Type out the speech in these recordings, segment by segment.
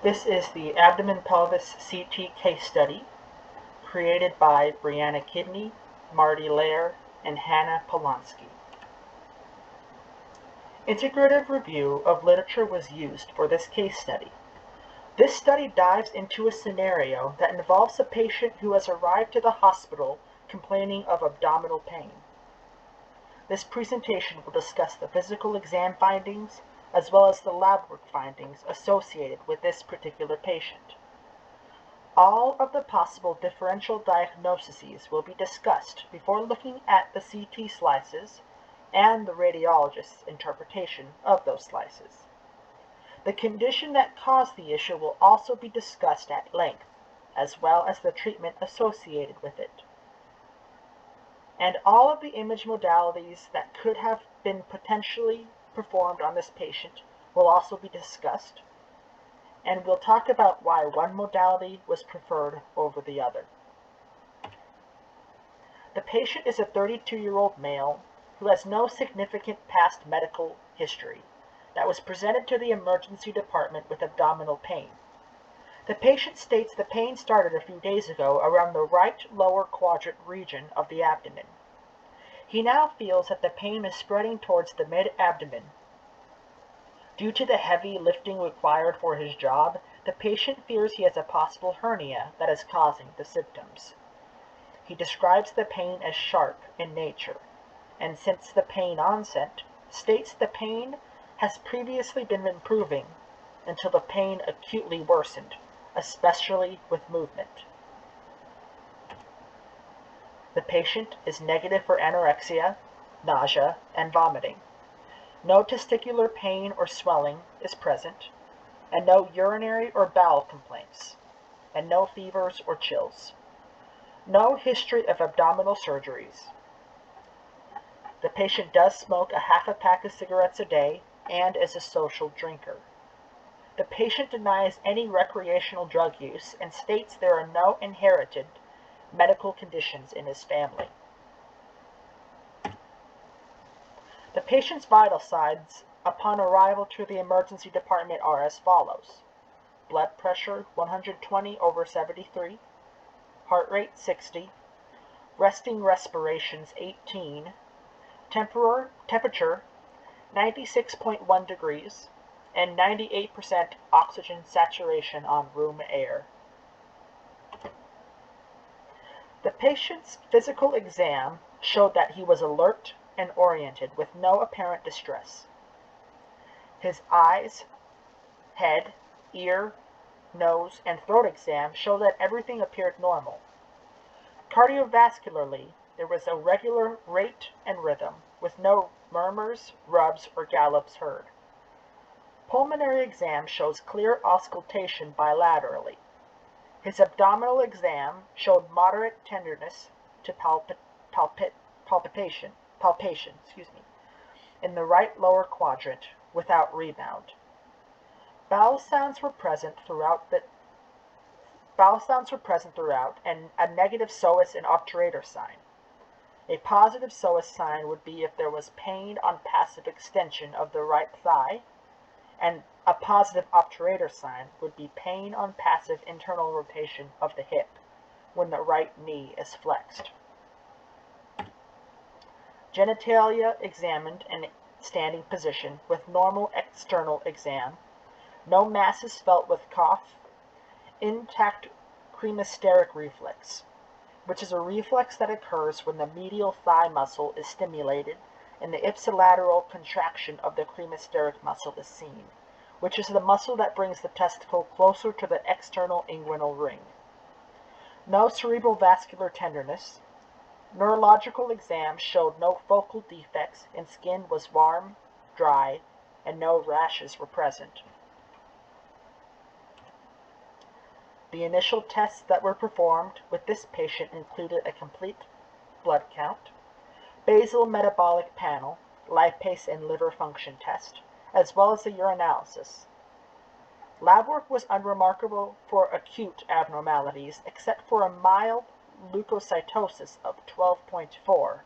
This is the Abdomen Pelvis CT case study created by Brianna Kidney, Marty Lair, and Hannah Polonsky. Integrative review of literature was used for this case study. This study dives into a scenario that involves a patient who has arrived to the hospital complaining of abdominal pain. This presentation will discuss the physical exam findings as well as the lab work findings associated with this particular patient. All of the possible differential diagnoses will be discussed before looking at the CT slices and the radiologist's interpretation of those slices. The condition that caused the issue will also be discussed at length, as well as the treatment associated with it. And all of the image modalities that could have been potentially performed on this patient will also be discussed, and we'll talk about why one modality was preferred over the other. The patient is a 32-year-old male who has no significant past medical history that was presented to the emergency department with abdominal pain. The patient states the pain started a few days ago around the right lower quadrant region of the abdomen. He now feels that the pain is spreading towards the mid-abdomen. Due to the heavy lifting required for his job, the patient fears he has a possible hernia that is causing the symptoms. He describes the pain as sharp in nature, and since the pain onset, states the pain has previously been improving until the pain acutely worsened, especially with movement. The patient is negative for anorexia, nausea, and vomiting. No testicular pain or swelling is present, and no urinary or bowel complaints, and no fevers or chills. No history of abdominal surgeries. The patient does smoke a half a pack of cigarettes a day and is a social drinker. The patient denies any recreational drug use and states there are no inherited medical conditions in his family. The patient's vital signs upon arrival to the emergency department are as follows: blood pressure 120/73, heart rate 60, resting respirations 18, temperature 96.1 degrees, and 98% oxygen saturation on room air. The patient's physical exam showed that he was alert and oriented with no apparent distress. His eyes, head, ear, nose, and throat exam showed that everything appeared normal. Cardiovascularly, there was a regular rate and rhythm, with no murmurs, rubs, or gallops heard. Pulmonary exam shows clear auscultation bilaterally. His abdominal exam showed moderate tenderness to palpation in the right lower quadrant without rebound. Bowel sounds were present throughout and a negative psoas and obturator sign. A positive psoas sign would be if there was pain on passive extension of the right thigh, and a positive obturator sign would be pain on passive internal rotation of the hip when the right knee is flexed. Genitalia examined in standing position with normal external exam. No masses felt with cough. Intact cremasteric reflex, which is a reflex that occurs when the medial thigh muscle is stimulated and the ipsilateral contraction of the cremasteric muscle is seen, which is the muscle that brings the testicle closer to the external inguinal ring. No cerebral vascular tenderness. Neurological exam showed no focal defects and skin was warm, dry, and no rashes were present. The initial tests that were performed with this patient included a complete blood count, basal metabolic panel, lipase and liver function test, as well as a urinalysis. Lab work was unremarkable for acute abnormalities except for a mild leukocytosis of 12.4,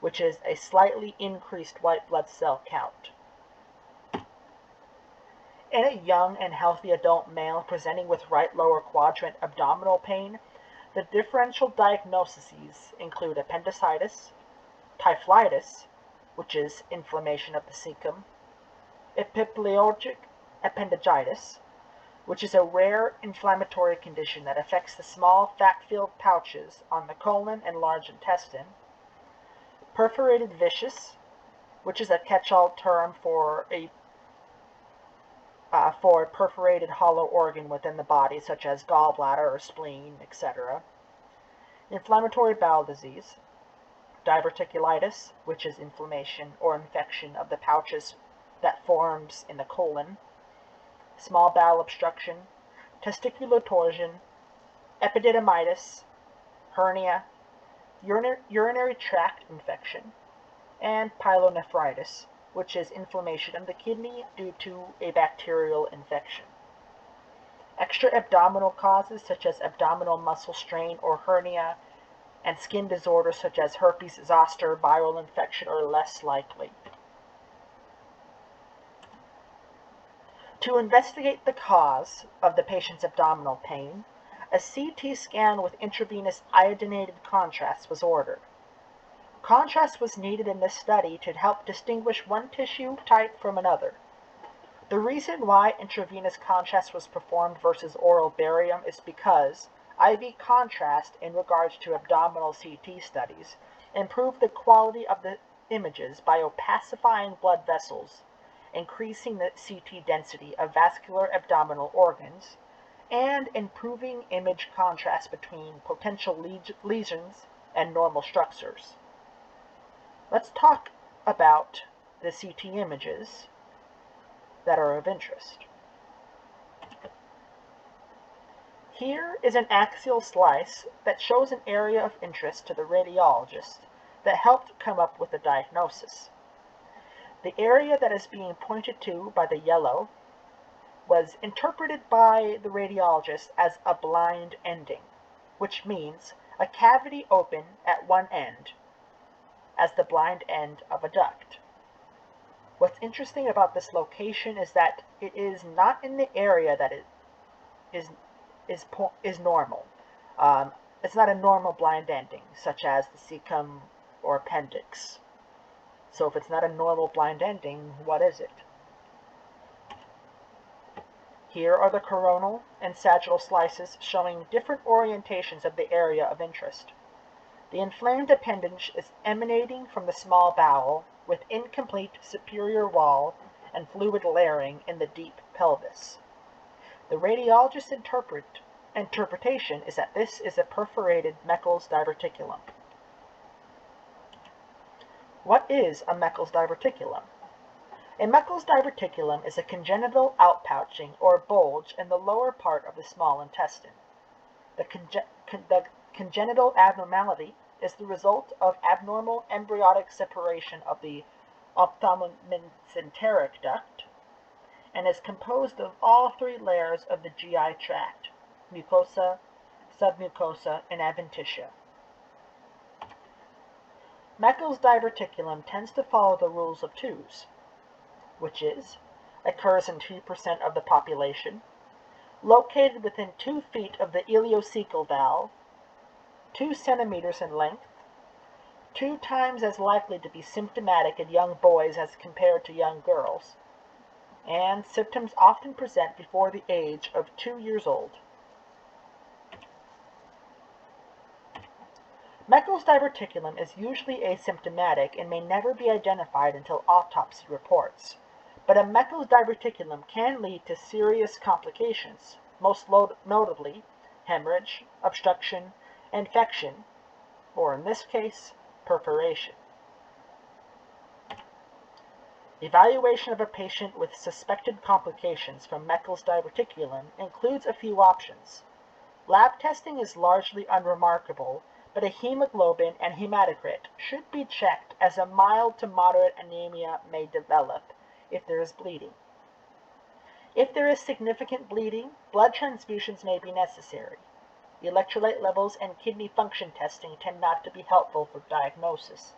which is a slightly increased white blood cell count. In a young and healthy adult male presenting with right lower quadrant abdominal pain, the differential diagnoses include appendicitis, typhlitis, which is inflammation of the cecum, epiplegic appendicitis, which is a rare inflammatory condition that affects the small fat-filled pouches on the colon and large intestine, perforated viscus, which is a catch-all term for a perforated hollow organ within the body, such as gallbladder or spleen, etc. Inflammatory bowel disease, diverticulitis, which is inflammation or infection of the pouches that forms in the colon, small bowel obstruction, testicular torsion, epididymitis, hernia, urinary tract infection, and pyelonephritis, which is inflammation of the kidney due to a bacterial infection. Extra-abdominal causes such as abdominal muscle strain or hernia and skin disorders such as herpes zoster, viral infection are less likely. To investigate the cause of the patient's abdominal pain, a CT scan with intravenous iodinated contrast was ordered. Contrast was needed in this study to help distinguish one tissue type from another. The reason why intravenous contrast was performed versus oral barium is because IV contrast in regards to abdominal CT studies improved the quality of the images by opacifying blood vessels, increasing the CT density of vascular abdominal organs, and improving image contrast between potential lesions and normal structures. Let's talk about the CT images that are of interest. Here is an axial slice that shows an area of interest to the radiologist that helped come up with the diagnosis. The area that is being pointed to by the yellow was interpreted by the radiologist as a blind ending, which means a cavity open at one end, as the blind end of a duct. What's interesting about this location is that it is not in the area that is normal. It's not a normal blind ending, such as the cecum or appendix. So if it's not a normal blind ending, what is it? Here are the coronal and sagittal slices showing different orientations of the area of interest. The inflamed appendage is emanating from the small bowel with incomplete superior wall and fluid layering in the deep pelvis. The radiologist's interpretation is that this is a perforated Meckel's diverticulum. What is a Meckel's diverticulum? A Meckel's diverticulum is a congenital outpouching or bulge in the lower part of the small intestine. The congenital abnormality is the result of abnormal embryonic separation of the ophthalmomesenteric duct and is composed of all three layers of the GI tract: mucosa, submucosa, and adventitia. Meckel's diverticulum tends to follow the rules of twos, which is, occurs in 2% of the population, located within 2 feet of the ileocecal valve, 2 centimeters in length, 2 times as likely to be symptomatic in young boys as compared to young girls, and symptoms often present before the age of 2 years old. Meckel's diverticulum is usually asymptomatic and may never be identified until autopsy reports, but a Meckel's diverticulum can lead to serious complications, most notably hemorrhage, obstruction, infection, or in this case, perforation. Evaluation of a patient with suspected complications from Meckel's diverticulum includes a few options. Lab testing is largely unremarkable, but a hemoglobin and hematocrit should be checked as a mild to moderate anemia may develop if there is bleeding. If there is significant bleeding, blood transfusions may be necessary. Electrolyte levels and kidney function testing tend not to be helpful for diagnosis,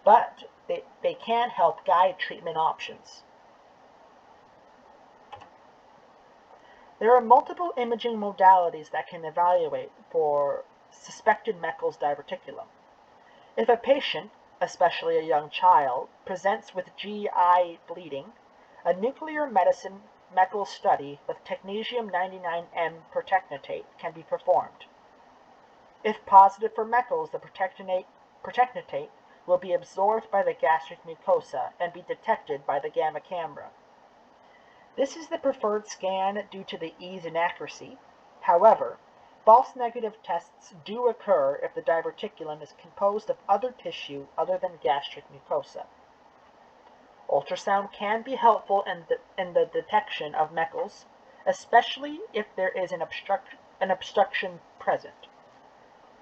but they can help guide treatment options. There are multiple imaging modalities that can evaluate for suspected Meckel's diverticulum. If a patient, especially a young child, presents with GI bleeding, a nuclear medicine Meckel's study with technetium-99m pertechnetate can be performed. If positive for Meckel's, the pertechnetate will be absorbed by the gastric mucosa and be detected by the gamma camera. This is the preferred scan due to the ease and accuracy. However, false negative tests do occur if the diverticulum is composed of other tissue other than gastric mucosa. Ultrasound can be helpful in the detection of Meckel's, especially if there is an obstruction present.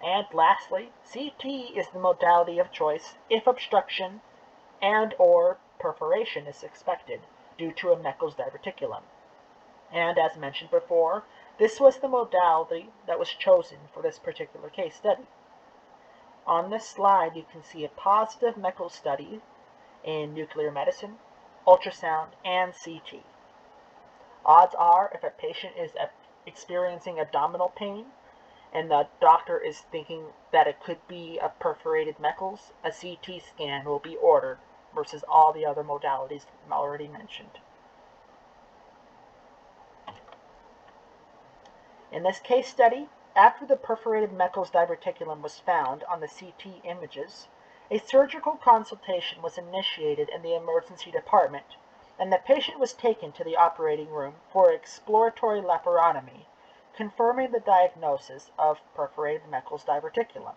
And lastly, CT is the modality of choice if obstruction and/or perforation is expected due to a Meckel's diverticulum. And as mentioned before, this was the modality that was chosen for this particular case study. On this slide, you can see a positive Meckel's study in nuclear medicine, ultrasound, and CT. Odds are, if a patient is experiencing abdominal pain and the doctor is thinking that it could be a perforated Meckel's, a CT scan will be ordered versus all the other modalities already mentioned. In this case study, after the perforated Meckel's diverticulum was found on the CT images, a surgical consultation was initiated in the emergency department, and the patient was taken to the operating room for exploratory laparotomy, confirming the diagnosis of perforated Meckel's diverticulum.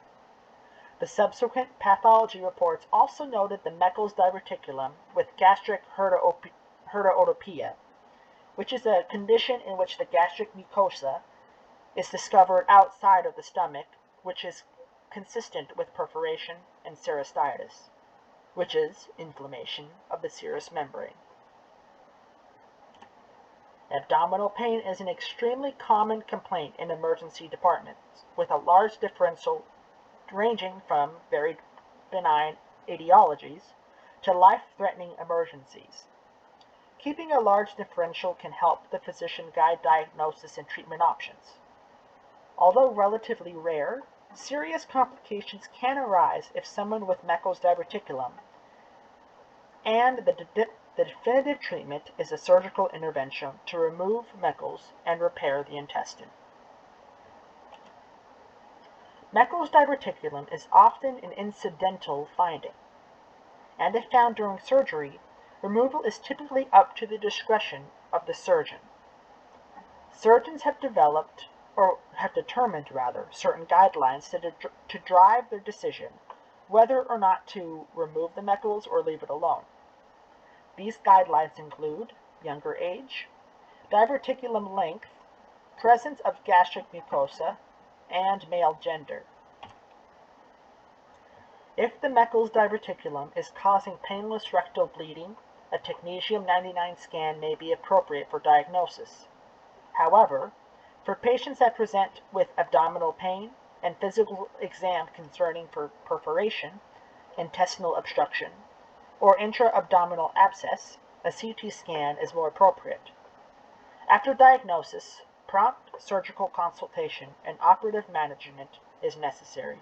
The subsequent pathology reports also noted the Meckel's diverticulum with gastric heterotopia, which is a condition in which the gastric mucosa is discovered outside of the stomach, which is consistent with perforation and serositis, which is inflammation of the serous membrane. Abdominal pain is an extremely common complaint in emergency departments, with a large differential ranging from very benign etiologies to life-threatening emergencies. Keeping a large differential can help the physician guide diagnosis and treatment options. Although relatively rare, serious complications can arise if someone with Meckel's diverticulum, and the definitive treatment is a surgical intervention to remove Meckel's and repair the intestine. Meckel's diverticulum is often an incidental finding, and if found during surgery, removal is typically up to the discretion of the surgeon. Surgeons have determined certain guidelines to drive their decision whether or not to remove the Meckel's or leave it alone. These guidelines include younger age, diverticulum length, presence of gastric mucosa, and male gender. If the Meckel's diverticulum is causing painless rectal bleeding, a technetium-99 scan may be appropriate for diagnosis. However, for patients that present with abdominal pain and physical exam concerning perforation, intestinal obstruction, or intra-abdominal abscess, a CT scan is more appropriate. After diagnosis, prompt surgical consultation and operative management is necessary.